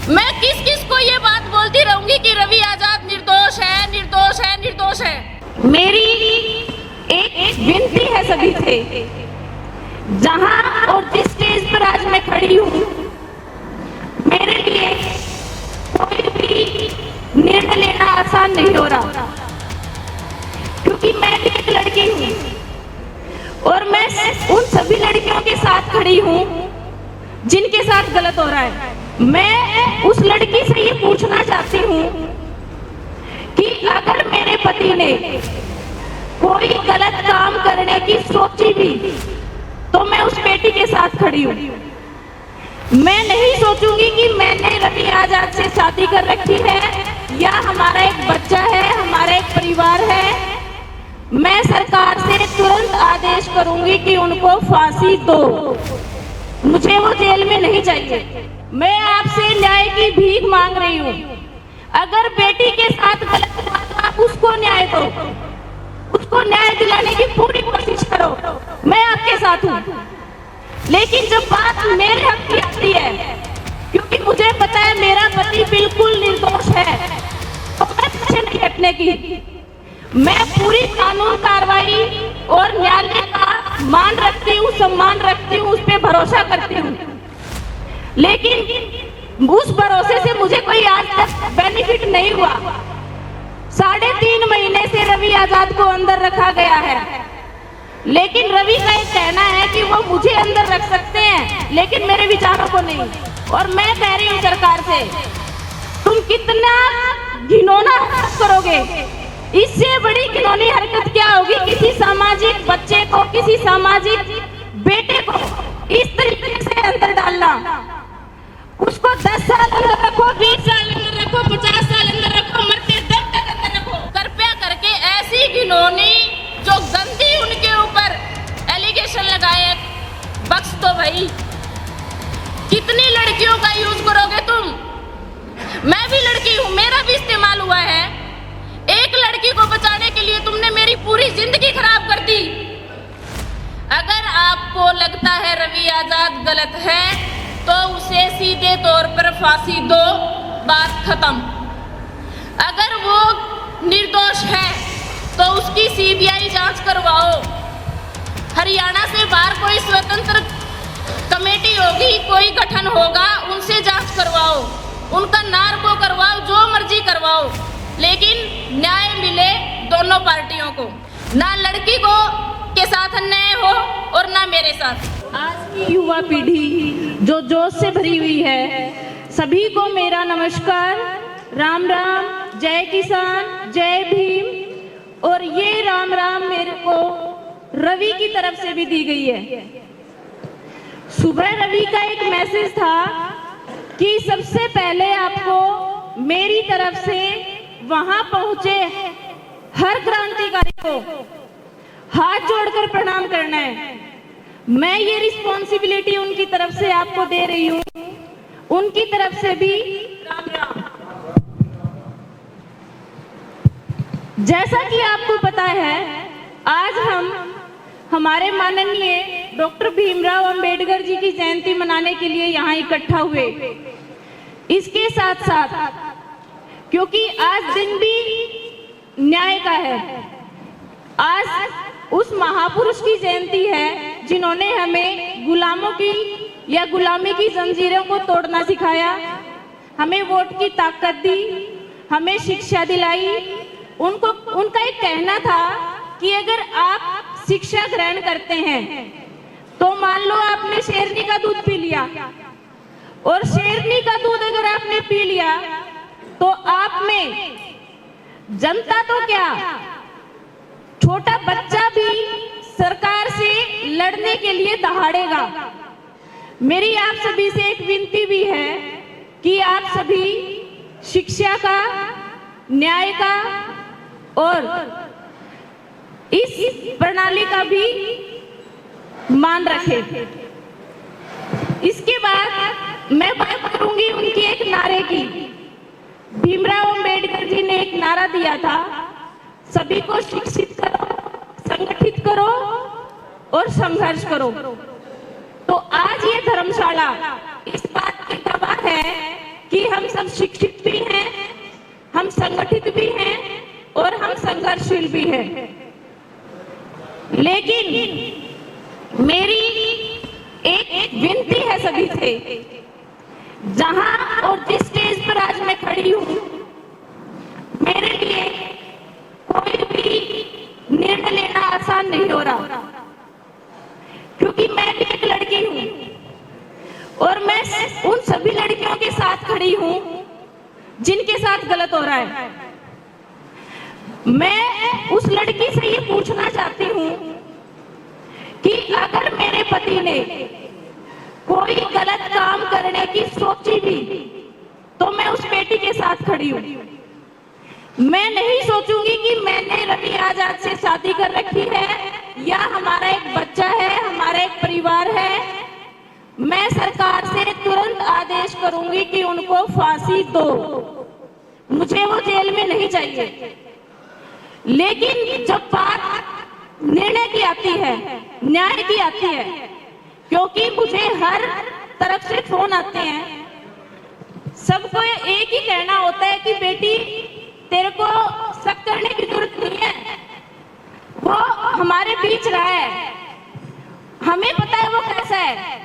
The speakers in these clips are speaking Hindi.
मैं किस किस को ये बात बोलती रहूंगी कि रवि आजाद निर्दोष है, निर्दोष है, निर्दोष है। मेरी एक विनती है सभी से, जहां और जिस स्टेज पर आज मैं खड़ी हूँ, मेरे लिए कोई भी निर्णय लेना आसान नहीं हो रहा, क्योंकि मैं भी एक लड़की हूँ और मैं उन सभी लड़कियों के साथ खड़ी हूँ जिनके साथ गलत हो रहा है। मैं उस लड़की से ये पूछना चाहती हूँ कि अगर मेरे पति ने कोई गलत काम करने की सोची भी तो मैं उस बेटी के साथ खड़ी हूँ। मैं नहीं सोचूंगी कि मैंने रवि आजाद से शादी कर रखी है या हमारा एक बच्चा है, हमारा एक परिवार है। मैं सरकार से तुरंत आदेश करूंगी कि उनको फांसी दो, मुझे वो जेल में नहीं चाहिए। मैं आपसे न्याय की भीख मांग रही हूँ। अगर बेटी के साथ गलत हुआ तो आप उसको न्याय दो, उसको न्याय दिलाने की पूरी कोशिश करो, मैं आपके साथ हूँ। लेकिन जब बात मेरे हक की आती है, क्योंकि मुझे पता है मेरा पति बिल्कुल निर्दोष है, तो मैं पीछे नहीं हटने की। मैं पूरी कानून कार्रवाई और न्यायालय का मान रखती हूँ, सम्मान रखती हूँ, उस पर भरोसा करती हूँ। लेकिन उस भरोसे से मुझे कोई आज तक बेनिफिट नहीं हुआ। 3.5 महीने से रवि आजाद को अंदर रखा गया है, लेकिन रवि का एक कहना है कि वो मुझे अंदर रख सकते हैं लेकिन मेरे विचारों को नहीं। और मैं कह रही हूँ सरकार से, तुम कितना घिनौना हरकत करोगे, इससे बड़ी घिनौनी हरकत क्या होगी? किसी सामाजिक बच्चे को, किसी सामाजिक बेटे को इस तरीके से अंदर डालना, उसको 10 साल अंदर रखो, 20 साल अंदर रखो, 50 साल अंदर रखो, मरते दम तक अंदर रखो। कृपया करके ऐसी घिनौनी जो गंदी उनके ऊपर एलिगेशन लगाए बख्श दो भाई। कितनी लड़कियों का यूज करोगे तुम? मैं भी लड़की हूँ, मेरा भी इस्तेमाल हुआ है। एक लड़की को बचाने के लिए तुमने मेरी पूरी जिंदगी खराब कर दी। अगर आपको लगता है रवि आजाद गलत है तो उसे सीधे तौर पर फांसी दो, बात खत्म। अगर वो निर्दोष है तो उसकी सीबीआई जांच करवाओ। हरियाणा से बाहर कोई स्वतंत्र कमेटी होगी, कोई गठन होगा, उनसे जांच करवाओ, उनका नार्को करवाओ, जो मर्जी करवाओ, लेकिन न्याय मिले दोनों पार्टियों को, ना लड़की को के साथ अन्याय हो और ना मेरे साथ। आज की युवा पीढ़ी जो जोश से भरी हुई है, सभी को मेरा नमस्कार, राम राम, जय किसान, जय भीम। और ये राम राम मेरे को रवि की तरफ से भी दी गई है। सुबह रवि का एक मैसेज था कि सबसे पहले आपको मेरी तरफ से वहां पहुंचे हर क्रांतिकारी को हाथ जोड़कर प्रणाम करना है। मैं ये रिस्पॉन्सिबिलिटी उनकी तरफ से आपको दे रही हूँ, उनकी तरफ से भी राम राम। जैसा कि आपको पता है, आज हम हमारे माननीय डॉक्टर भीमराव अंबेडकर जी की जयंती मनाने के लिए यहाँ इकट्ठा हुए। इसके साथ साथ क्योंकि आज दिन भी न्याय का है, आज उस महापुरुष की जयंती है जिन्होंने हमें गुलामों की या गुलामी की जंजीरों को तोड़ना सिखाया, हमें वोट की ताकत दी, हमें शिक्षा दिलाई। उनका एक कहना था कि अगर आप शिक्षा ग्रहण करते हैं तो मान लो आपने शेरनी का दूध पी लिया, और शेरनी का दूध अगर आपने पी लिया तो आप में जनता तो क्या, छोटा बच्चा भी सरकार से लड़ने के लिए दहाड़ेगा। मेरी आप सभी से एक विनती भी है कि आप सभी शिक्षा का, न्याय का और इस प्रणाली का भी मान रखें। इसके बाद मैं बात करूंगी उनकी एक नारे की। भीमराव अंबेडकर जी ने एक नारा दिया था, सभी को शिक्षित करो, संगठित करो और संघर्ष करो। तो आज ये धर्मशाला इस बात की गवाह है कि हम सब शिक्षित भी हैं, हम संगठित भी हैं और हम संघर्षशील भी हैं। लेकिन मेरी एक विनती है सभी से, जहां और जिस स्टेज पर आज मैं खड़ी हूं, मेरे लिए कोई भी निर्णय लेना आसान नहीं हो रहा, क्योंकि मैं भी एक लड़की हूं और मैं उन सभी लड़कियों के साथ खड़ी हूं जिनके साथ गलत हो रहा है। मैं उस लड़की से ये पूछना चाहती हूं कि अगर मेरे पति ने कोई गलत काम करने की सोची भी तो मैं उस बेटी के साथ खड़ी हूं। मैं नहीं सोचूंगी कि मैंने रवि आजाद से शादी कर रखी है या हमारा एक बच्चा है, हमारा एक परिवार है। मैं सरकार से तुरंत आदेश करूंगी कि उनको फांसी दो, मुझे वो जेल में नहीं चाहिए। लेकिन जब बात निर्णय की आती है, न्याय की आती है, क्योंकि मुझे हर तरफ से फोन आते हैं, सबको एक ही कहना होता है कि बेटी तेरे को शक करने की जरूरत नहीं है, वो हमारे बीच रहा है, हमें पता है वो कैसा है,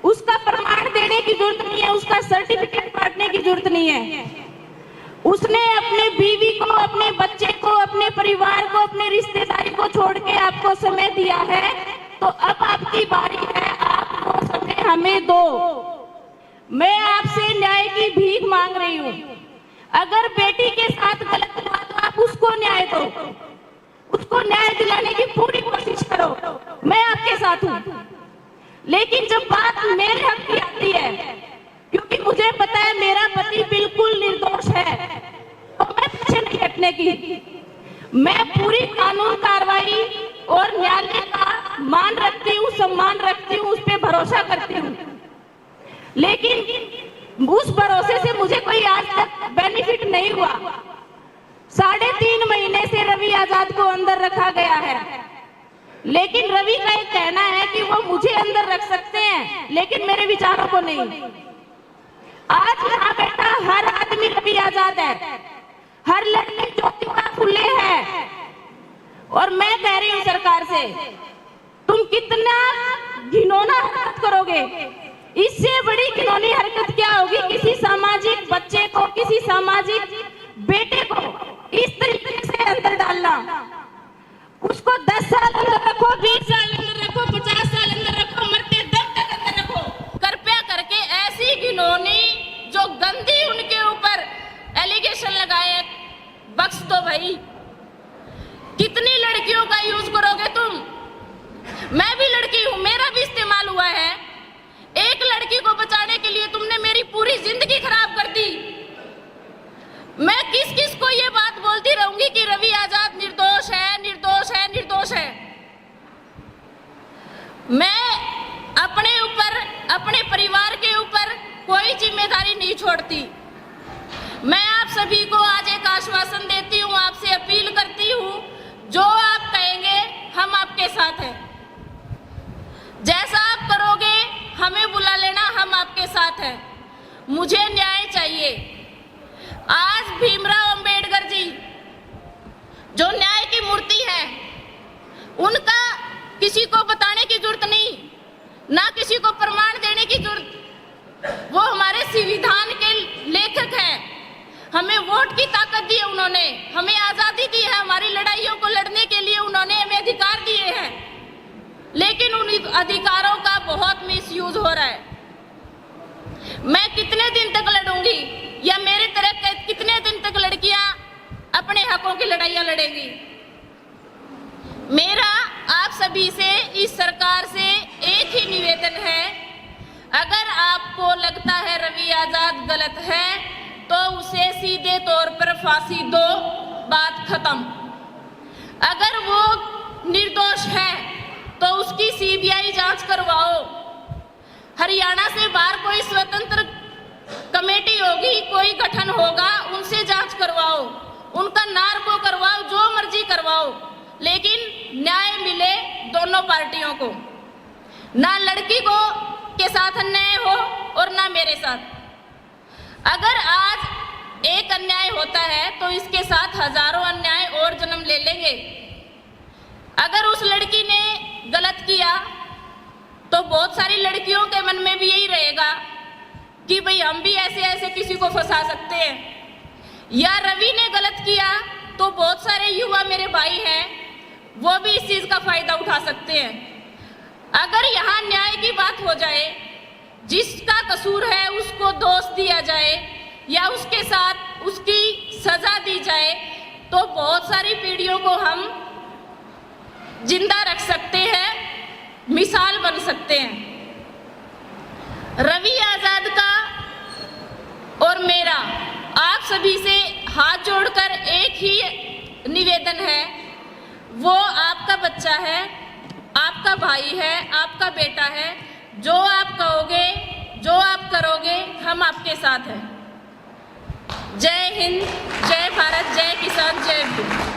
उसका प्रमाण देने की जरूरत नहीं है, उसका सर्टिफिकेट बांटने की जरूरत नहीं है। उसने अपने बीवी को, अपने बच्चे को, अपने परिवार को, अपने रिश्तेदारी को छोड़ के आपको समय दिया है, तो अब आपकी बारी है, आप वो समय हमें दो। मैं आपसे न्याय की भीख मांग रही हूँ। अगर बेटी के साथ गलत हुआ तो आप उसको न्याय दो, उसको न्याय दिलाने की पूरी कोशिश करो, मैं आपके साथ हूँ। लेकिन जब बात मेरे हक की आती है, क्योंकि मुझे पता है मेरा पति बिल्कुल निर्दोष है, तो मैं पीछे नहीं हटने की। मैं पूरी कानून कार्रवाई और न्यायालय का मान रखती हूँ, सम्मान रखती हूँ, उस पर भरोसा करती हूँ। लेकिन उस भरोसे से मुझे कोई आज तक बेनिफिट नहीं हुआ। 3.5 महीने से रवि आजाद को अंदर रखा गया है, लेकिन रवि का एक कहना है कि वो मुझे अंदर रख सकते हैं, लेकिन मेरे विचारों को नहीं। आज यहाँ बैठा हर आदमी रवि आजाद है, हर लड़की ज्योतिबा फुले है। और मैं कह रही हूँ सरकार से, तुम कितना घिनौना हरकत करोगे, इससे बड़ी घिनौनी हरकत क्या होगी किसी सामाजिक बच्चे को, किसी सामाजिक बेटे को इस तरीके से अंदर डालना। उसको 10 साल अंदर रखो, 20 साल अंदर रखो, 50 साल अंदर रखो, मरते दम तक अंदर रखो। कृपया करके ऐसी घिनौनी जो गंदी उनके ऊपर एलिगेशन लगाए बख्श दो भाई। कितनी लड़कियों का यूज करोगे तुम? मैं भी लड़की हूं, मेरा भी इस्तेमाल हुआ है। एक लड़की को बचाने के लिए तुमने मेरी पूरी जिंदगी खराब कर दी। मैं किस किस को ये बात बोलती रहूंगी कि रवि आजाद निर्दोष है, निर्दोष है, निर्दोष है। मैं अपने ऊपर, अपने परिवार के ऊपर कोई जिम्मेदारी नहीं छोड़ती। मैं आप सभी को आज एक आश्वासन देती हूँ, आपसे अपील करती हूँ, जो आप कहेंगे हम आपके साथ हैं। जैसा आप करोगे हमें बुला लेना, हम आपके साथ हैं। मुझे न्याय चाहिए। आज भीमराव अंबेडकर जी जो न्याय की मूर्ति है, उनका किसी को बताने की जरूरत नहीं, ना किसी को प्रमाण देने की जरूरत। वो हमारे संविधान के लेखक हैं। हमें वोट की ताकत दी है उन्होंने, हमें आजादी दी है, हमारी लड़ाइयों को लड़ने के लिए उन्होंने हमें अधिकार दिए हैं। लेकिन उन अधिकारों का बहुत मिसयूज हो रहा है। मैं कितने दिन तक लड़ूंगी, या मेरे तरह कितने दिन तक लड़कियां अपने हकों की लड़ाइयां लड़ेंगी? मेरा आप सभी से, इस सरकार से एक ही निवेदन है, अगर आपको लगता है रवि आजाद गलत है तो उसे सीधे तौर पर फांसी दो, बात खत्म। अगर वो निर्दोष है तो उसकी सीबीआई जांच करवाओ। हरियाणा से बाहर कोई स्वतंत्र कमेटी होगी, कोई गठन होगा, उनसे जांच करवाओ, उनका नार्को करवाओ, जो मर्जी करवाओ, लेकिन न्याय मिले दोनों पार्टियों को। ना लड़की को के साथ अन्याय हो और ना मेरे साथ। अगर आज एक अन्याय होता है तो इसके साथ हजारों अन्याय और जन्म ले लेंगे। अगर उस लड़की ने गलत किया तो बहुत सारी लड़कियों के मन में भी यही रहेगा कि भाई हम भी ऐसे ऐसे किसी को फंसा सकते हैं। या रवि ने गलत किया तो बहुत सारे युवा मेरे भाई हैं, वो भी इस चीज का फायदा उठा सकते हैं। अगर यहाँ न्याय की बात हो जाए, जिसका कसूर है उसको दोष दिया जाए या उसके साथ उसकी सजा दी जाए, तो बहुत सारी पीढ़ियों को हम जिंदा रख सकते हैं, मिसाल बन सकते हैं। रवि आजाद का और मेरा आप सभी से हाथ जोड़कर एक ही निवेदन है, वो आपका बच्चा है, आपका भाई है, आपका बेटा है। जो आप कहोगे, जो आप करोगे, हम आपके साथ हैं। जय हिंद।